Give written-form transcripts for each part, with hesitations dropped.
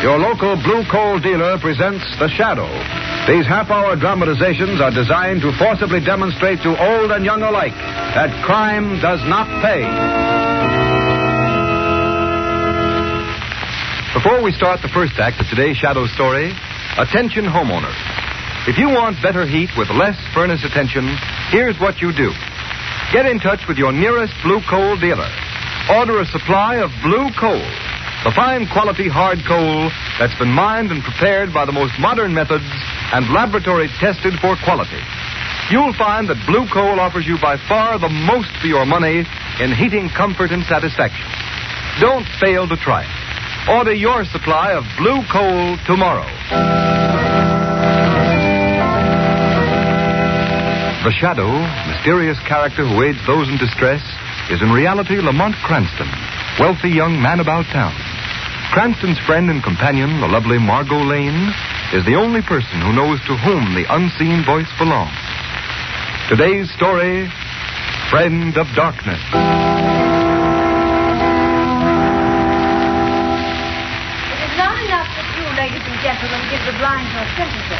Your local blue coal dealer presents The Shadow. These half-hour dramatizations are designed to forcibly demonstrate to old and young alike that crime does not pay. Before we start the first act of today's Shadow story, attention homeowners. If you want better heat with less furnace attention, here's what you do. Get in touch with your nearest blue coal dealer. Order a supply of blue coal, the fine quality hard coal that's been mined and prepared by the most modern methods and laboratory tested for quality. You'll find that blue coal offers you by far the most for your money in heating comfort and satisfaction. Don't fail to try it. Order your supply of blue coal tomorrow. The Shadow, mysterious character who aids those in distress, is in reality Lamont Cranston, wealthy young man about town. Cranston's friend and companion, the lovely Margot Lane, is the only person who knows to whom the unseen voice belongs. Today's story, Friend of Darkness. It is not enough that you, ladies and gentlemen, give the blind your sympathy.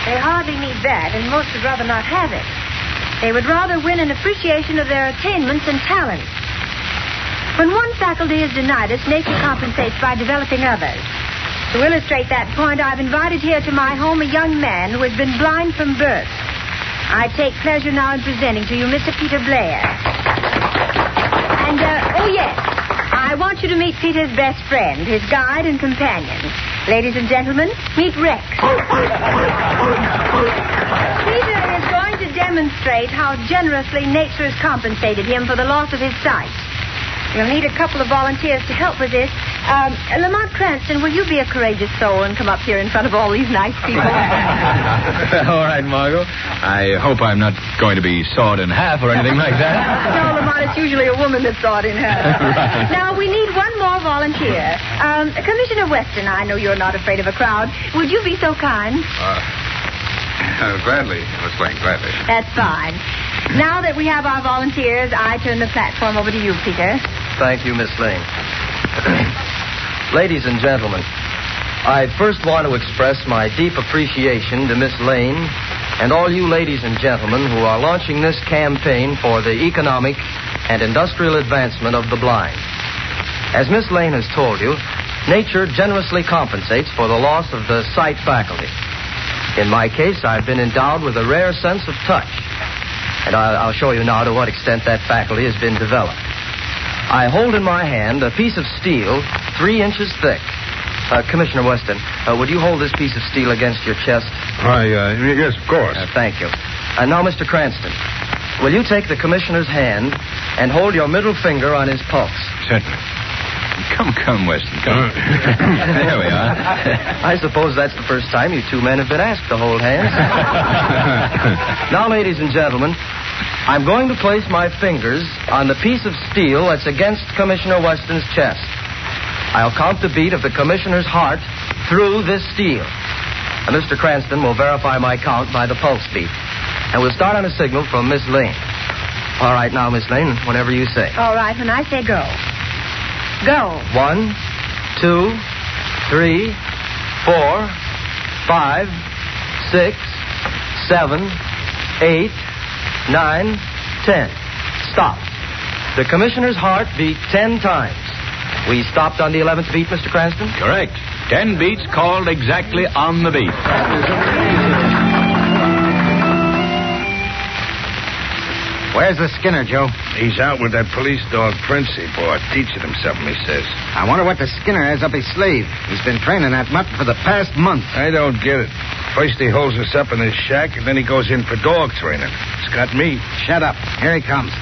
They hardly need that, and most would rather not have it. They would rather win an appreciation of their attainments and talents. When one faculty is denied us, nature compensates by developing others. To illustrate that point, I've invited here to my home a young man who has been blind from birth. I take pleasure now in presenting to you Mr. Peter Blair. And, oh yes, I want you to meet Peter's best friend, his guide and companion. Ladies and gentlemen, meet Rex. Peter is going to demonstrate how generously nature has compensated him for the loss of his sight. You'll need a couple of volunteers to help with this. Lamont Cranston, will you be a courageous soul and come up here in front of all these nice people? All right, Margot. I hope I'm not going to be sawed in half or anything like that. No, Lamont, it's usually a woman that's sawed in half. Right. Now, we need one more volunteer. Commissioner Weston, I know you're not afraid of a crowd. Would you be so kind? Gladly, Miss Lane, gladly. That's fine. Now that we have our volunteers, I turn the platform over to you, Peter. Thank you, Miss Lane. Ladies and gentlemen, I first want to express my deep appreciation to Miss Lane and all you ladies and gentlemen who are launching this campaign for the economic and industrial advancement of the blind. As Miss Lane has told you, nature generously compensates for the loss of the sight faculty. In my case, I've been endowed with a rare sense of touch, and I'll show you now to what extent that faculty has been developed. I hold in my hand a piece of steel 3 inches thick. Commissioner Weston, would you hold this piece of steel against your chest? Yes, of course. Thank you. And now, Mr. Cranston, will you take the commissioner's hand and hold your middle finger on his pulse? Certainly. Come, Weston, come. There we are. I suppose that's the first time you two men have been asked to hold hands. Now, ladies and gentlemen, I'm going to place my fingers on the piece of steel that's against Commissioner Weston's chest. I'll count the beat of the commissioner's heart through this steel. And Mr. Cranston will verify my count by the pulse beat. And we'll start on a signal from Miss Lane. All right, now, Miss Lane, whenever you say. All right, when I say go. Go. 1, 2, 3, 4, 5, 6, 7, 8, 9, 10. Stop. The commissioner's heart beat 10 times. We stopped on the 11th beat, Mr. Cranston? Correct. 10 beats called exactly on the beat. Where's the Skinner, Joe? He's out with that police dog Princey boy, teaching him something, he says. I wonder what the Skinner has up his sleeve. He's been training that mutt for the past month. I don't get it. First he holds us up in his shack, and then he goes in for dog training. It's got me. Shut up. Here he comes.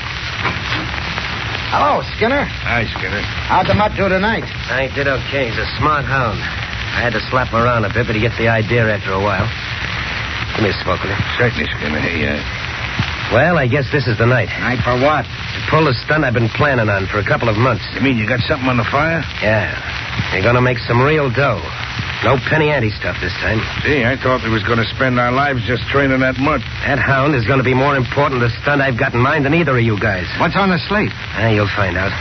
Hello, Skinner. Hi, Skinner. How'd the mutt do tonight? I did okay. He's a smart hound. I had to slap him around a bit, but he gets the idea after a while. Give me a smoke, will you? Certainly, Skinner. Hey, Well, I guess this is the night. Night for what? To pull the stunt I've been planning on for a couple of months. you mean you got something on the fire? Yeah. You're going to make some real dough. No penny ante stuff this time. Gee, I thought we was going to spend our lives just training that mutt. That hound is going to be more important to the stunt I've got in mind than either of you guys. What's on the slate? You'll find out.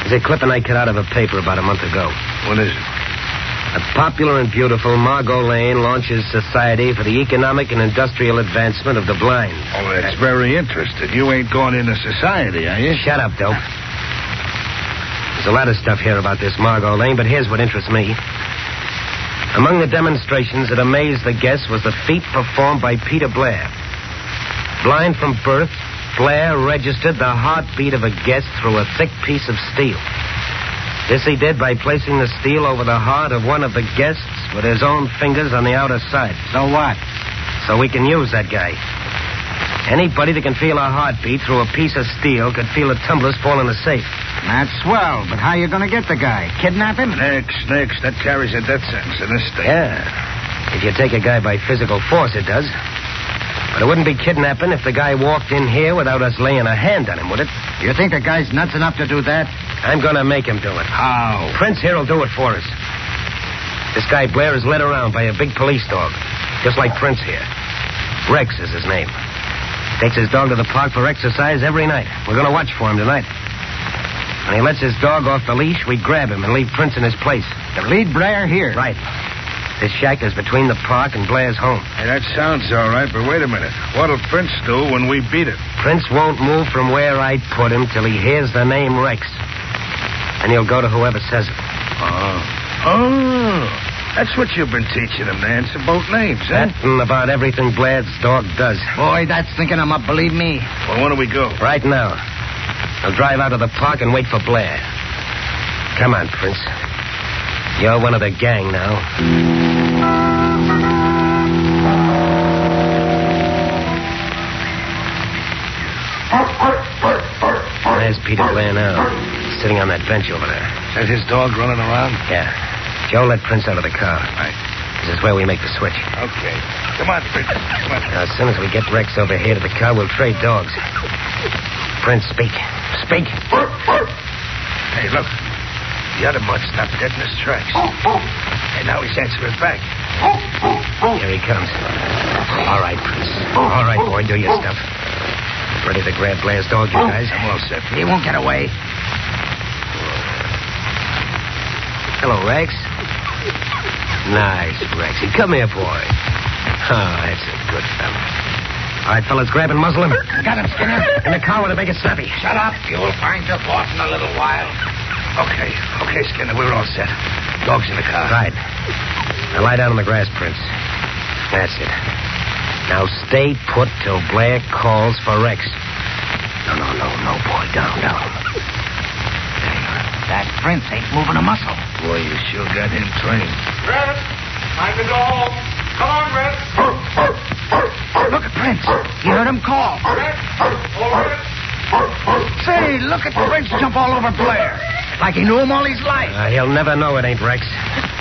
There's a clipping I cut out of a paper about a month ago. What is it? A popular and beautiful Margot Lane launches Society for the Economic and Industrial Advancement of the Blind. Oh, that's very interesting. You ain't going into society, are you? Shut up, dope. There's a lot of stuff here about this Margot Lane, but here's what interests me. Among the demonstrations that amazed the guests was the feat performed by Peter Blair. Blind from birth, Blair registered the heartbeat of a guest through a thick piece of steel. This he did by placing the steel over the heart of one of the guests with his own fingers on the outer side. So what? So we can use that guy. Anybody that can feel a heartbeat through a piece of steel could feel a tumblers fall in a safe. That's swell, but how you going to get the guy? Kidnap him? Next. That carries a death sentence in this state. Yeah. If you take a guy by physical force, it does. But it wouldn't be kidnapping if the guy walked in here without us laying a hand on him, would it? You think the guy's nuts enough to do that? I'm going to make him do it. How? Prince here will do it for us. This guy Blair is led around by a big police dog, just like Prince here. Rex is his name. Takes his dog to the park for exercise every night. We're going to watch for him tonight. When he lets his dog off the leash, we grab him and leave Prince in his place. To lead Blair here? Right. This shack is between the park and Blair's home. Hey, that sounds all right, but wait a minute. What'll Prince do when we beat it? Prince won't move from where I put him till he hears the name Rex. And he'll go to whoever says it. Oh. That's what you've been teaching him to answer both names, eh? That and about everything Blair's dog does. Boy, that's thinking him up, believe me. Well, when do we go? Right now. I'll drive out of the park and wait for Blair. Come on, Prince. You're one of the gang now. There's Peter Blair now, sitting on that bench over there. Is that his dog running around? Yeah. Joe let Prince out of the car. Right. This is where we make the switch. Okay. Come on, Prince. Come on. Now, as soon as we get Rex over here to the car, we'll trade dogs. Prince, speak. Speak. Hey, look. The other mutt stopped dead in his tracks. And now he's answering back. Here he comes. All right, Prince. All right, boy, do your stuff. Ready to grab Blair's dog, you guys? I'm all set. He won't get away. Hello, Rex. Nice, Rexy. Come here, boy. Oh, that's a good fellow. All right, fellas, grab and muzzle him. Got him, Skinner. In the car with a big snappy. Shut up. You'll find your boss in a little while. Okay, Skinner, we're all set. Dog's in the car. Right. Now lie down on the grass, Prince. That's it. Now stay put till Blair calls for Rex. No, boy. Down. That Prince ain't moving a muscle. Boy, you sure got him trained. Red, time to go home. Come on, Red. Look at Prince. You heard him call. Red, over it. Say, look at Prince jump all over Blair. Like he knew him all his life. He'll never know it ain't Rex.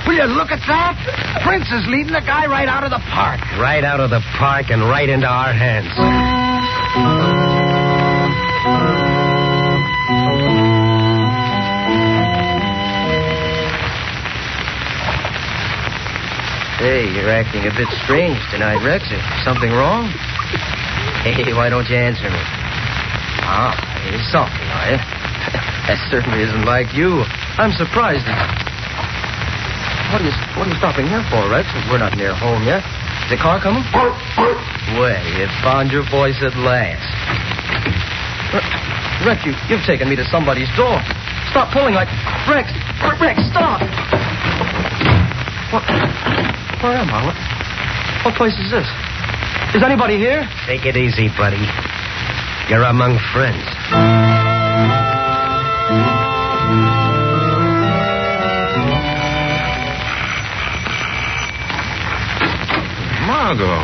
Will you look at that? Prince is leading the guy right out of the park. Right out of the park and right into our hands. Hey, you're acting a bit strange tonight, Rex. Is something wrong? Hey, why don't you answer me? You're sulking, are you? That certainly isn't like you. I'm surprised. What are you stopping here for, Rex? We're not near home yet. Is the car coming? Well, you found your voice at last. Rex, you've taken me to somebody's door. Stop pulling like... Rex, stop! What? Where am I? What place is this? Is anybody here? Take it easy, buddy. You're among friends. Margot,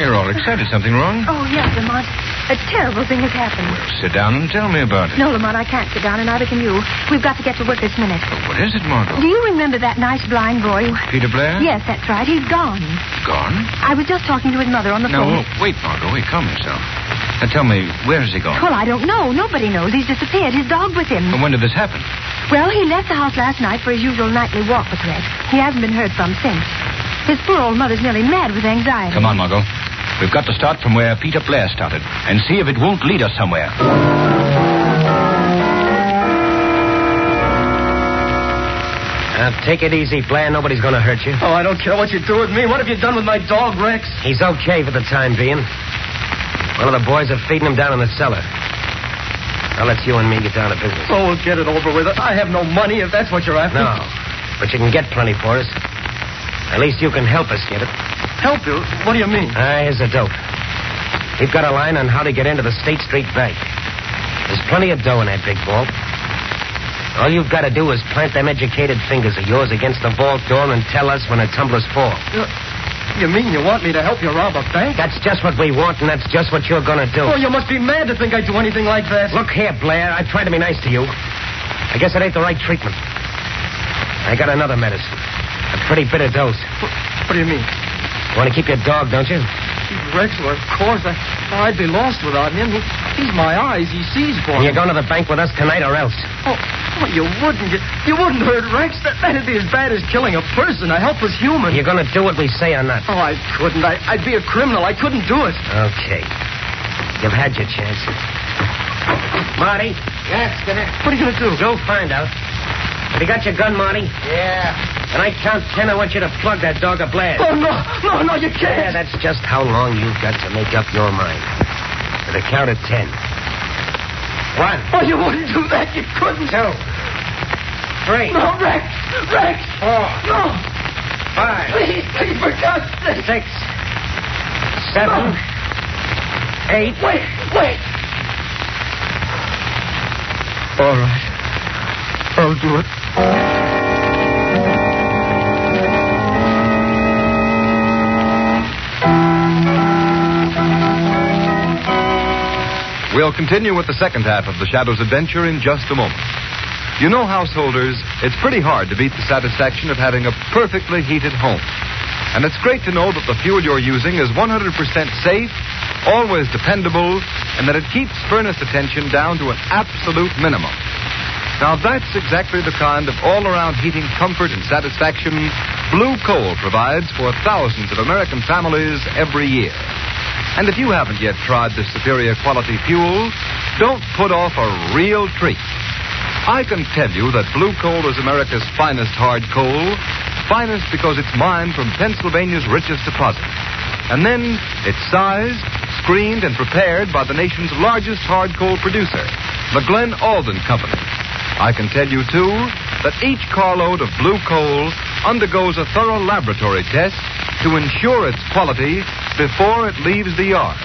you're all excited. Something wrong? Oh, yes, Lamont. A terrible thing has happened. Sit down and tell me about it. No, Lamont, I can't sit down, and neither can you. We've got to get to work this minute. What is it, Margot? Do you remember that nice blind boy? Peter Blair? Yes, that's right. He's gone. Gone? I was just talking to his mother on the phone. No, wait, Margot. Wait, calm yourself. Now tell me, where has he gone? Well, I don't know. Nobody knows. He's disappeared. His dog with him. And when did this happen? Well, he left the house last night for his usual nightly walk with Rex. He hasn't been heard from since. His poor old mother's nearly mad with anxiety. Come on, Margot. We've got to start from where Peter Blair started and see if it won't lead us somewhere. Take it easy, Blair. Nobody's going to hurt you. Oh, I don't care what you do with me. What have you done with my dog, Rex? He's okay for the time being. One of the boys are feeding him down in the cellar. Now let's you and me get down to business. Oh, we'll get it over with. I have no money if that's what you're after. No, but you can get plenty for us. At least you can help us get it. Help you? What do you mean? Here's the dope. We've got a line on how to get into the State Street Bank. There's plenty of dough in that big vault. All you've got to do is plant them educated fingers of yours against the vault door and tell us when the tumblers fall. You mean you want me to help you rob a bank? That's just what we want, and that's just what you're going to do. Oh, you must be mad to think I'd do anything like that. Look here, Blair. I tried to be nice to you. I guess it ain't the right treatment. I got another medicine. A pretty bitter dose. What do you mean? You want to keep your dog, don't you? Rex, well, of course. I'd be lost without him. He's my eyes. He sees for me. You're going to the bank with us tonight or else? Oh, you wouldn't. You wouldn't hurt Rex. That'd be as bad as killing a person, a helpless human. You're going to do what we say or not? Oh, I couldn't. I'd be a criminal. I couldn't do it. Okay. You've had your chance. Marty? Yes, Skinner. What are you going to do? Go find out. Have you got your gun, Marty? Yeah. When I count 10, I want you to plug that dog of Blair. Oh, no, you can't. Yeah, that's just how long you've got to make up your mind. To the count of 10. 1. Oh, you wouldn't do that. You couldn't. 2. 3. No, Rex. 4. No. 5. Please, for God's sake. 6. 7. No. 8. Wait. All right. I'll do it. We'll continue with the second half of the Shadow's adventure in just a moment. You know, householders, it's pretty hard to beat the satisfaction of having a perfectly heated home. And it's great to know that the fuel you're using is 100% safe, always dependable, and that it keeps furnace attention down to an absolute minimum. Now, that's exactly the kind of all-around heating comfort and satisfaction Blue Coal provides for thousands of American families every year. And if you haven't yet tried this superior quality fuel, don't put off a real treat. I can tell you that Blue Coal is America's finest hard coal, finest because it's mined from Pennsylvania's richest deposit. And then it's sized, screened, and prepared by the nation's largest hard coal producer, the Glen Alden Company. I can tell you, too, that each carload of Blue Coal undergoes a thorough laboratory test to ensure its quality before it leaves the yard.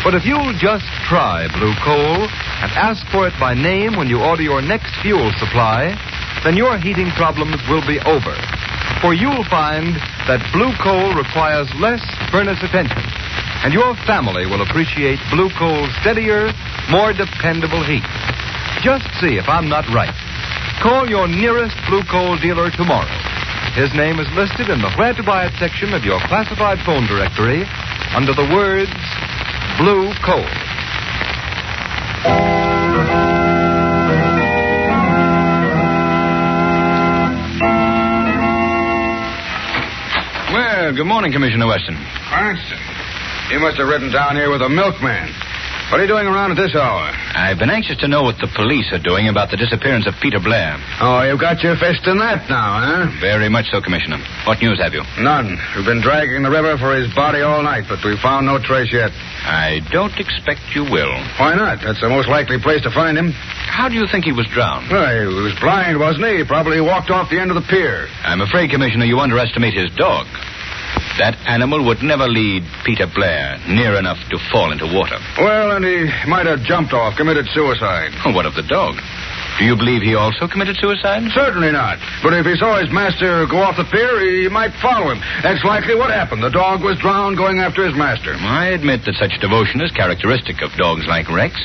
But if you'll just try Blue Coal and ask for it by name when you order your next fuel supply, then your heating problems will be over. For you'll find that Blue Coal requires less furnace attention, and your family will appreciate Blue Coal's steadier, more dependable heat. Just see if I'm not right. Call your nearest Blue Coal dealer tomorrow. His name is listed in the Where to Buy It section of your classified phone directory under the words Blue Coal. Well, good morning, Commissioner Weston. Cranston, you must have ridden down here with a milkman. What are you doing around at this hour? I've been anxious to know what the police are doing about the disappearance of Peter Blair. Oh, you've got your fist in that now, huh? Very much so, Commissioner. What news have you? None. We've been dragging the river for his body all night, but we've found no trace yet. I don't expect you will. Why not? That's the most likely place to find him. How do you think he was drowned? Well, he was blind, wasn't he? He probably walked off the end of the pier. I'm afraid, Commissioner, you underestimate his dog. That animal would never lead Peter Blair near enough to fall into water. Well, and he might have jumped off, committed suicide. What of the dog? Do you believe he also committed suicide? Certainly not. But if he saw his master go off the pier, he might follow him. That's likely what happened. The dog was drowned going after his master. I admit that such devotion is characteristic of dogs like Rex.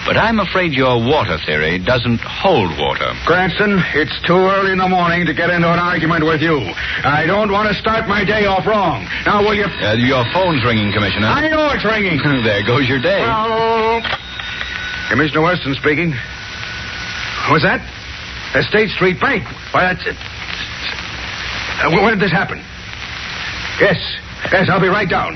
But I'm afraid your water theory doesn't hold water. Cranston, it's too early in the morning to get into an argument with you. I don't want to start my day off wrong. Now, will you... Your phone's ringing, Commissioner. I know it's ringing. There goes your day. Commissioner Weston speaking. What's that? The State Street Bank. Why, that's it. When did this happen? Yes, I'll be right down.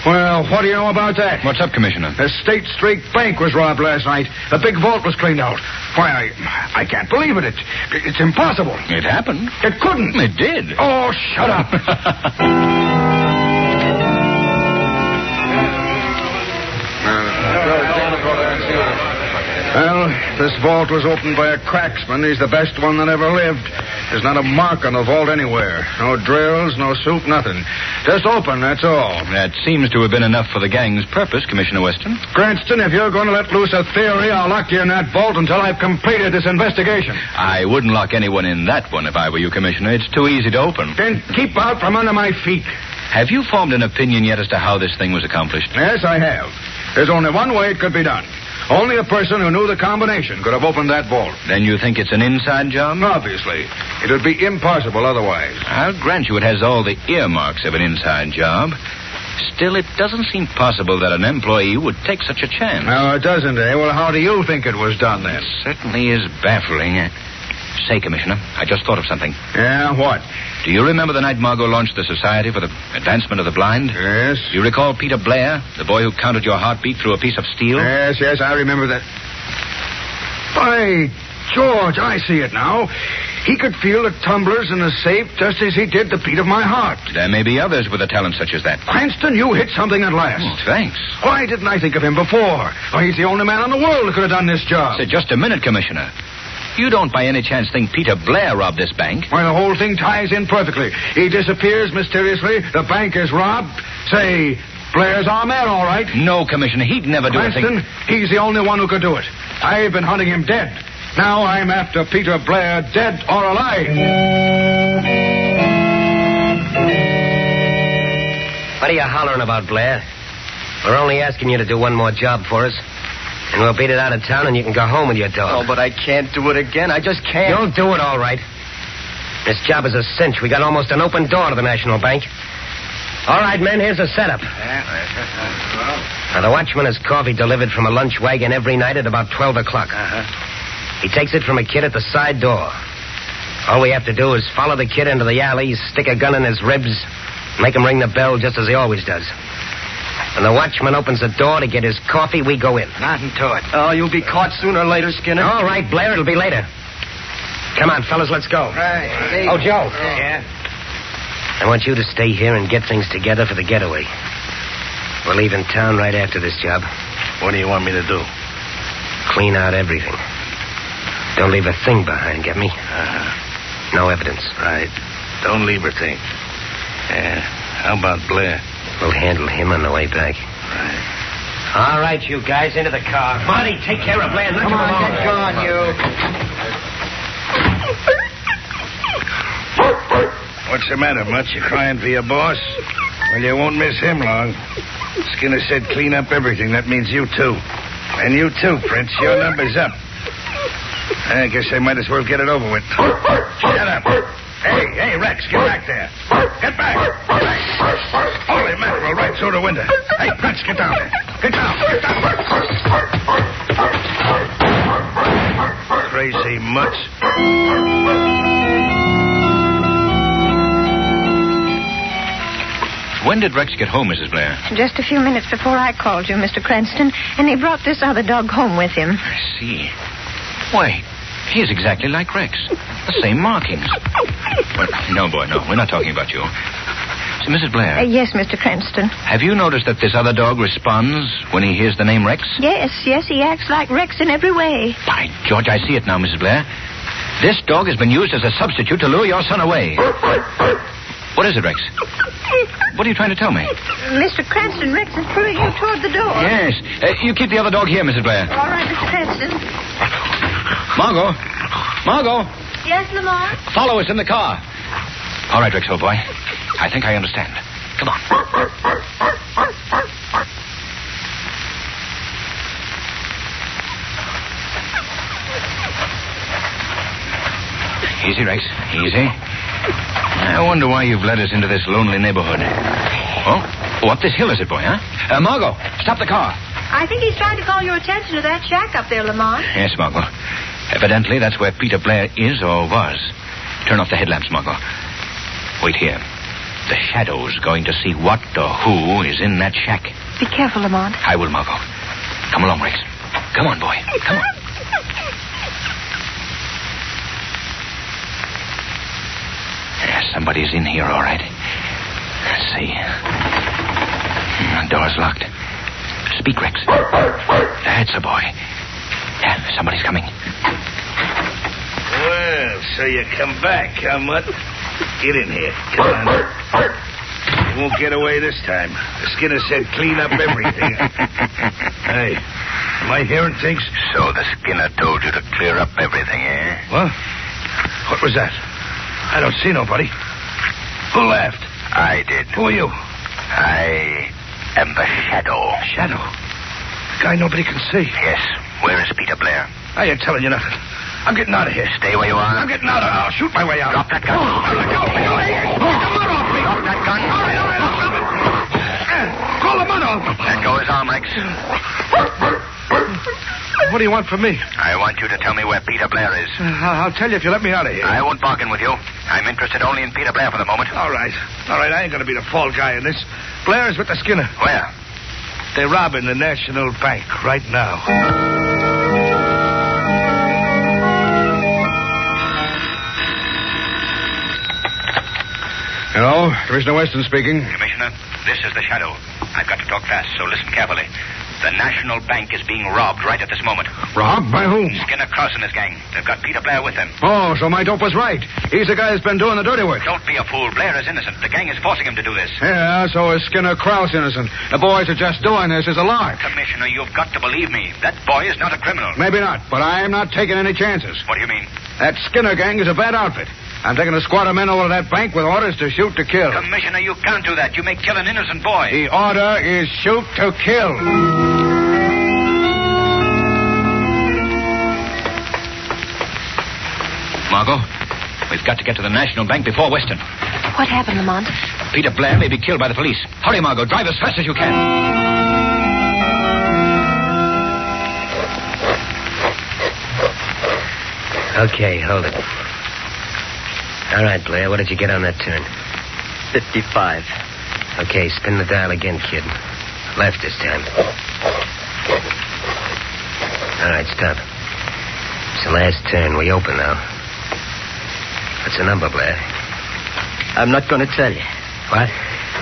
Well, what do you know about that? What's up, Commissioner? The State Street Bank was robbed last night. The big vault was cleaned out. Why, I can't believe it. It's impossible. It happened. It couldn't. It did. Oh, shut up. Well, this vault was opened by a cracksman. He's the best one that ever lived. There's not a mark on the vault anywhere. No drills, no soup, nothing. Just open, that's all. That seems to have been enough for the gang's purpose, Commissioner Weston. Cranston, if you're going to let loose a theory, I'll lock you in that vault until I've completed this investigation. I wouldn't lock anyone in that one if I were you, Commissioner. It's too easy to open. Then keep out from under my feet. Have you formed an opinion yet as to how this thing was accomplished? Yes, I have. There's only one way it could be done. Only a person who knew the combination could have opened that vault. Then you think it's an inside job? Obviously. It would be impossible otherwise. I'll grant you it has all the earmarks of an inside job. Still, it doesn't seem possible that an employee would take such a chance. No, it doesn't, eh? Well, how do you think it was done, then? It certainly is baffling. Say, Commissioner, I just thought of something. Yeah, what? Do you remember the night Margot launched the Society for the Advancement of the Blind? Yes. Do you recall Peter Blair, the boy who counted your heartbeat through a piece of steel? Yes, I remember that. By George, I see it now. He could feel the tumblers in the safe just as he did the beat of my heart. There may be others with a talent such as that. Cranston, you hit something at last. Oh, thanks. Why didn't I think of him before? Why, he's the only man in the world who could have done this job. Say, just a minute, Commissioner. You don't by any chance think Peter Blair robbed this bank? Why, the whole thing ties in perfectly. He disappears mysteriously. The bank is robbed. Say, Blair's our man, all right. No, Commissioner. He'd never do Cranston, anything. He's the only one who could do it. I've been hunting him dead. Now I'm after Peter Blair, dead or alive. What are you hollering about, Blair? We're only asking you to do one more job for us. And we'll beat it out of town and you can go home with your dog. Oh, but I can't do it again. I just can't. You'll do it all right. This job is a cinch. We got almost an open door to the National Bank. All right, men, here's the setup. Now, the watchman has coffee delivered from a lunch wagon every night at about 12 o'clock. He takes it from a kid at the side door. All we have to do is follow the kid into the alley, stick a gun in his ribs, make him ring the bell just as he always does. When the watchman opens the door to get his coffee, we go in. Nothing to it. Oh, you'll be caught sooner or later, Skinner. All right, Blair, it'll be later. Come on, fellas, let's go. Right. Oh, Joe. Yeah? I want you to stay here and get things together for the getaway. We're leaving town right after this job. What do you want me to do? Clean out everything. Don't leave a thing behind, get me? No evidence. Right. Don't leave a thing. Yeah. How about Blair? We'll handle him on the way back. Right. All right, you guys, into the car. Marty, take care of Blair. Come on, get going, you. What's the matter, Mutt? You crying for your boss? Well, you won't miss him long. Skinner said clean up everything. That means you too. And you too, Prince. Your number's up. I guess I might as well get it over with. Shut up. Hey, Rex, get back there. Get back. Holy mackerel, right through the window. Hey, Prince, get down there. Get down. Crazy mutts. When did Rex get home, Mrs. Blair? Just a few minutes before I called you, Mr. Cranston, and he brought this other dog home with him. I see. Why, he is exactly like Rex. The same markings. Well, no, boy, no. We're not talking about you. So, Mrs. Blair. Yes, Mr. Cranston. Have you noticed that this other dog responds when he hears the name Rex? Yes, he acts like Rex in every way. By George, I see it now, Mrs. Blair. This dog has been used as a substitute to lure your son away. What is it, Rex? What are you trying to tell me? Mr. Cranston, Rex is pulling you toward the door. Yes. You keep the other dog here, Mrs. Blair. All right, Mr. Cranston. Margot. Yes, Lamar? Follow us in the car. All right, Rex, old boy. I think I understand. Come on. Easy, Rex. Easy. I wonder why you've led us into this lonely neighborhood. Oh, up this hill is it, boy, huh? Margot, stop the car. I think he's trying to call your attention to that shack up there, Lamar. Yes, Margot. Evidently, that's where Peter Blair is or was. Turn off the headlamps, Margot. Wait here. The Shadow's going to see what or who is in that shack. Be careful, Lamont. I will, Margot. Come along, Rex. Come on, boy. Come on. Somebody's in here, all right. Let's see. The door's locked. Speak, Rex. That's a boy. Yeah, somebody's coming. Well, so you come back, huh, Mutt? Get in here. Come on. You won't get away this time. The Skinner said clean up everything. Hey, am I hearing things? So the Skinner told you to clear up everything, eh? What? What was that? I don't see nobody. Who laughed? I did. Who are you? I am the Shadow. Shadow? The guy nobody can see. Yes. Where is Peter Blair? I ain't telling you nothing. I'm getting out of here. Stay where you are. I'm getting out of here. I'll shoot my way out. Drop that gun. Let go. Drop that gun. All right. Call the mud off. Let go his arm, Rex. What do you want from me? I want you to tell me where Peter Blair is. I'll tell you if you let me out of here. I won't bargain with you. I'm interested only in Peter Blair for the moment. All right. I ain't going to be the fall guy in this. Blair's with the Skinner. Where? They're robbing the National Bank right now. Hello, Commissioner Weston speaking. Commissioner, this is the Shadow. I've got to talk fast, so listen carefully. The National Bank is being robbed right at this moment. Robbed? By whom? Skinner Cross and his gang. They've got Peter Blair with them. Oh, so my dope was right. He's the guy who's been doing the dirty work. Don't be a fool. Blair is innocent. The gang is forcing him to do this. Yeah, so is Skinner Krause innocent. The boys are just doing this as a lark. Commissioner, you've got to believe me. That boy is not a criminal. Maybe not, but I'm not taking any chances. What do you mean? That Skinner gang is a bad outfit. I'm taking a squad of men over to that bank with orders to shoot to kill. Commissioner, you can't do that. You may kill an innocent boy. The order is shoot to kill. Margot, we've got to get to the National Bank before Weston. What happened, Lamont? Peter Blair may be killed by the police. Hurry, Margot. Drive as fast as you can. Okay, hold it. All right, Blair, what did you get on that turn? 55. Okay, spin the dial again, kid. Left this time. All right, stop. It's the last turn. We open now. What's the number, Blair? I'm not going to tell you. What?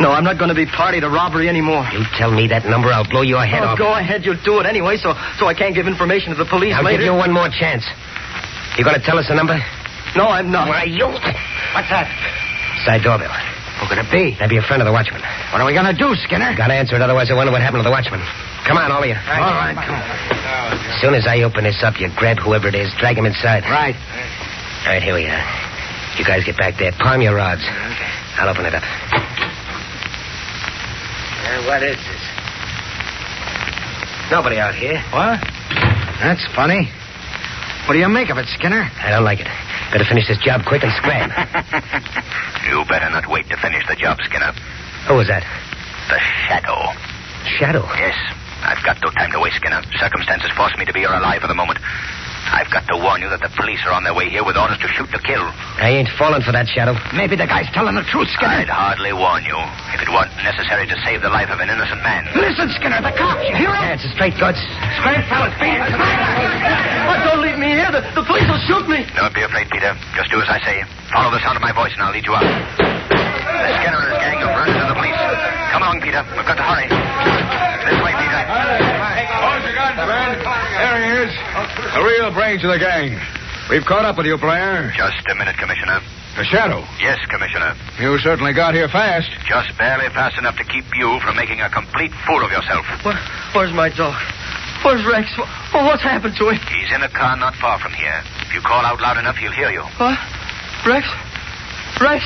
No, I'm not going to be party to robbery anymore. You tell me that number, I'll blow your head off. Go ahead. You'll do it anyway, so I can't give information to the police I'll later. give you one more chance. You going to tell us the number? No, I'm not. Why, you... What's that? Side doorbell. Who could it be? That'd be a friend of the watchman. What are we going to do, Skinner? Gotta answer it, otherwise I wonder what happened to the watchman. Come on, all of you. All right, come on. As soon as I open this up, you grab whoever it is, drag him inside. Right. All right, here we are. You guys get back there. Palm your rods. Okay. I'll open it up. What is this? Nobody out here. What? That's funny. What do you make of it, Skinner? I don't like it. Better finish this job quick and scrap. You better not wait to finish the job, Skinner. Who was that? The Shadow. Shadow? Yes. I've got no time to waste, Skinner. Circumstances force me to be here alive for the moment. I've got to warn you that the police are on their way here with orders to shoot to kill. I ain't falling for that, Shadow. Maybe the guy's telling the truth, Skinner. I'd hardly warn you if it weren't necessary to save the life of an innocent man. Listen, Skinner, the cops. You hear him? Yeah, it's a straight guts. Straight, fellas. Don't leave me here. The police will shoot me. Don't be afraid, Peter. Just do as I say. Follow the sound of my voice and I'll lead you out. Skinner and his gang have run into the police. Come along, Peter. We've got to hurry. This way, Peter. Hold your guns, man. There he is. The real brains of the gang. We've caught up with you, Blair. Just a minute, Commissioner. The Shadow. Yes, Commissioner. You certainly got here fast. Just barely fast enough to keep you from making a complete fool of yourself. Where's my dog? Where's Rex? What's happened to him? He's in a car not far from here. If you call out loud enough, he'll hear you. What? Rex? Rex!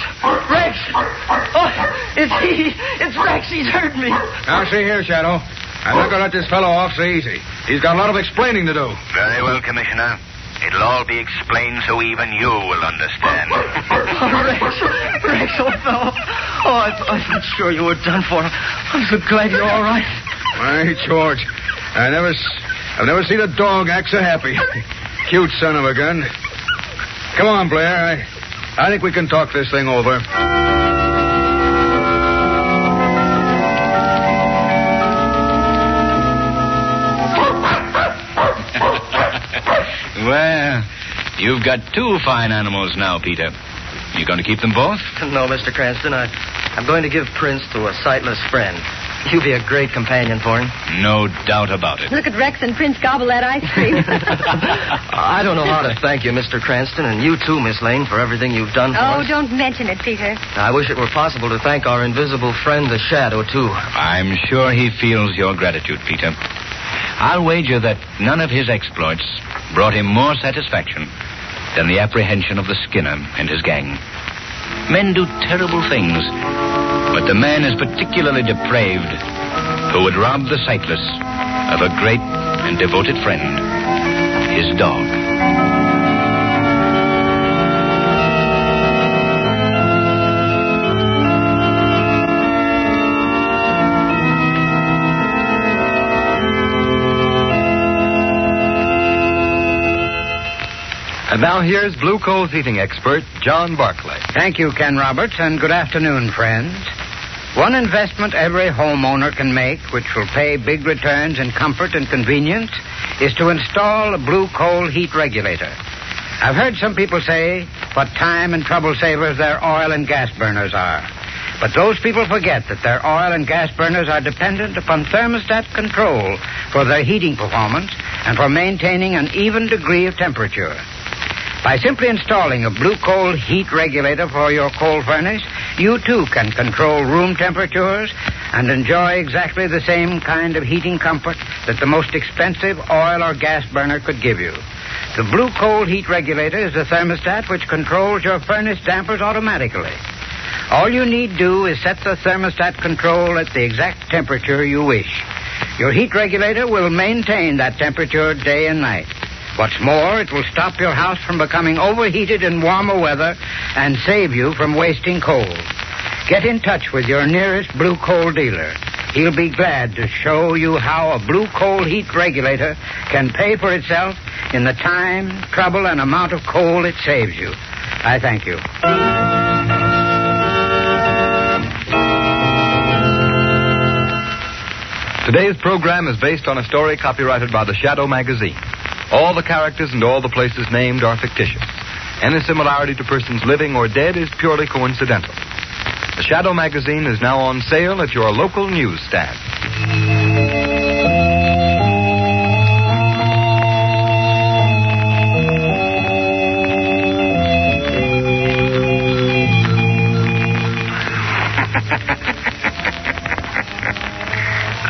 Rex! Oh, it's he. It's Rex. He's hurt me. Now, see here, Shadow. I'm not going to let this fellow off so easy. He's got a lot of explaining to do. Very well, Commissioner. It'll all be explained so even you will understand. Rex, old fellow. Oh, I thought sure you were done for. I'm so glad you're all right. Why, George, I've never seen a dog act so happy. Cute son of a gun. Come on, Blair. I think we can talk this thing over. Well, you've got 2 fine animals now, Peter. You going to keep them both? No, Mr. Cranston. I'm going to give Prince to a sightless friend. You'll be a great companion for him. No doubt about it. Look at Rex and Prince gobble that ice cream. I don't know how to thank you, Mr. Cranston, and you too, Miss Lane, for everything you've done for us. Oh, don't mention it, Peter. I wish it were possible to thank our invisible friend, the Shadow, too. I'm sure he feels your gratitude, Peter. I'll wager that none of his exploits brought him more satisfaction than the apprehension of the Skinner and his gang. Men do terrible things, but the man is particularly depraved who would rob the sightless of a great and devoted friend, his dog. And now here's Blue Coal's eating expert, John Barclay. Thank you, Ken Roberts, and good afternoon, friends. One investment every homeowner can make, which will pay big returns in comfort and convenience, is to install a Blue Coal heat regulator. I've heard some people say what time and trouble savers their oil and gas burners are. But those people forget that their oil and gas burners are dependent upon thermostat control for their heating performance and for maintaining an even degree of temperature. By simply installing a Blue Coal heat regulator for your coal furnace, you too can control room temperatures and enjoy exactly the same kind of heating comfort that the most expensive oil or gas burner could give you. The Blue Coal heat regulator is a thermostat which controls your furnace dampers automatically. All you need do is set the thermostat control at the exact temperature you wish. Your heat regulator will maintain that temperature day and night. What's more, it will stop your house from becoming overheated in warmer weather and save you from wasting coal. Get in touch with your nearest Blue Coal dealer. He'll be glad to show you how a Blue Coal heat regulator can pay for itself in the time, trouble, and amount of coal it saves you. I thank you. Today's program is based on a story copyrighted by the Shadow magazine. All the characters and all the places named are fictitious. Any similarity to persons living or dead is purely coincidental. The Shadow magazine is now on sale at your local newsstand.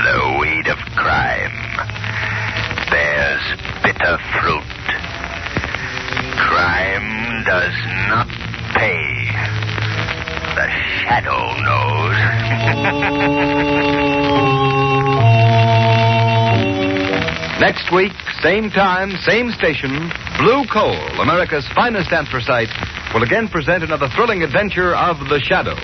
The weed of crime bears bitter fruit. Crime does not pay. The Shadow knows. Next week, same time, same station, Blue Coal, America's finest anthracite, will again present another thrilling adventure of the Shadow.